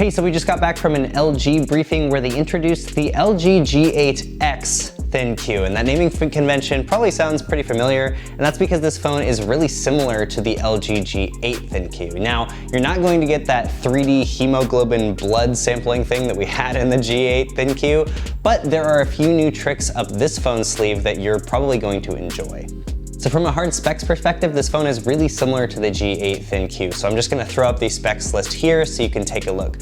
Hey, so we just got back from an LG briefing where they introduced the LG G8X ThinQ, and that naming convention probably sounds pretty familiar, and that's because this phone is really similar to the LG G8 ThinQ. Now, you're not going to get that 3D hemoglobin blood sampling thing that we had in the G8 ThinQ, but there are a few new tricks up this phone's sleeve that you're probably going to enjoy. So from a hard specs perspective, this phone is really similar to the G8 ThinQ, so I'm just gonna throw up the specs list here so you can take a look.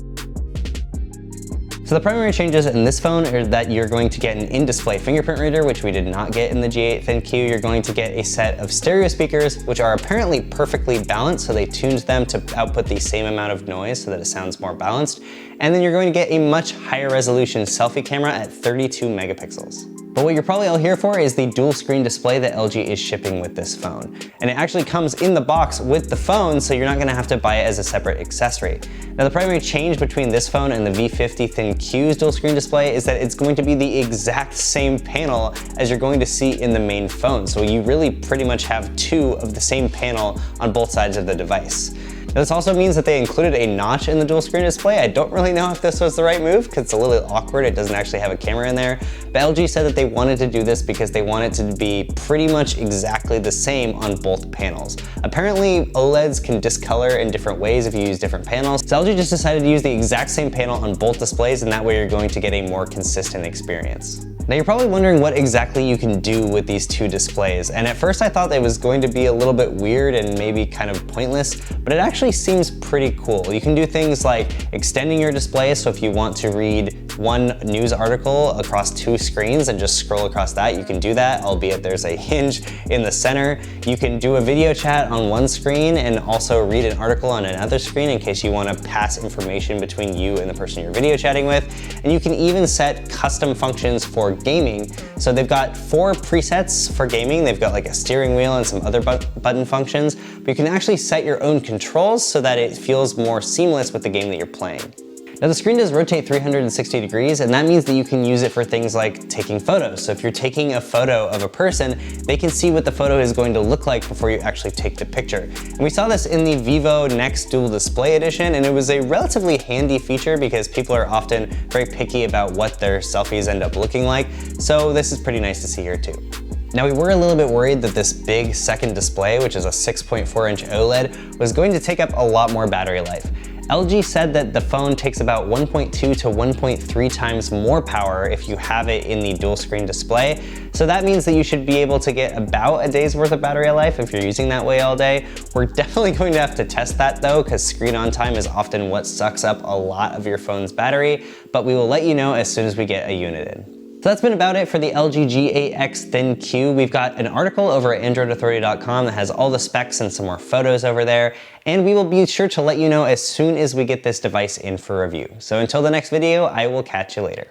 So the primary changes in this phone are that you're going to get an in-display fingerprint reader, which we did not get in the G8 ThinQ. You're going to get a set of stereo speakers, which are apparently perfectly balanced, so they tuned them to output the same amount of noise so that it sounds more balanced. And then you're going to get a much higher resolution selfie camera at 32 megapixels. But what you're probably all here for is the dual screen display that LG is shipping with this phone. And it actually comes in the box with the phone, so you're not gonna have to buy it as a separate accessory. Now the primary change between this phone and the V50 ThinQ's dual screen display is that it's going to be the exact same panel as you're going to see in the main phone. So you really pretty much have two of the same panel on both sides of the device. Now, this also means that they included a notch in the dual screen display. I don't really know if this was the right move because it's a little awkward. It doesn't actually have a camera in there. But LG said that they wanted to do this because they want it to be pretty much exactly the same on both panels. Apparently, OLEDs can discolor in different ways if you use different panels. So LG just decided to use the exact same panel on both displays, and that way you're going to get a more consistent experience. Now you're probably wondering what exactly you can do with these two displays, and at first I thought it was going to be a little bit weird and maybe kind of pointless, but it actually seems pretty cool. You can do things like extending your display, so if you want to read one news article across two screens and just scroll across that, you can do that, albeit there's a hinge in the center. You can do a video chat on one screen and also read an article on another screen in case you want to pass information between you and the person you're video chatting with. And you can even set custom functions for gaming. So they've got 4 presets for gaming. They've got like a steering wheel and some other button functions, but you can actually set your own controls so that it feels more seamless with the game that you're playing. Now the screen does rotate 360 degrees, and that means that you can use it for things like taking photos. So if you're taking a photo of a person, they can see what the photo is going to look like before you actually take the picture. And we saw this in the Vivo Next Dual Display Edition, and it was a relatively handy feature because people are often very picky about what their selfies end up looking like. So this is pretty nice to see here too. Now we were a little bit worried that this big second display, which is a 6.4-inch OLED, was going to take up a lot more battery life. LG said that the phone takes about 1.2 to 1.3 times more power if you have it in the dual screen display. So that means that you should be able to get about a day's worth of battery life if you're using that way all day. We're definitely going to have to test that though, because screen on time is often what sucks up a lot of your phone's battery, but we will let you know as soon as we get a unit in. So that's been about it for the LG G8X ThinQ. We've got an article over at AndroidAuthority.com that has all the specs and some more photos over there, and we will be sure to let you know as soon as we get this device in for review. So until the next video, I will catch you later.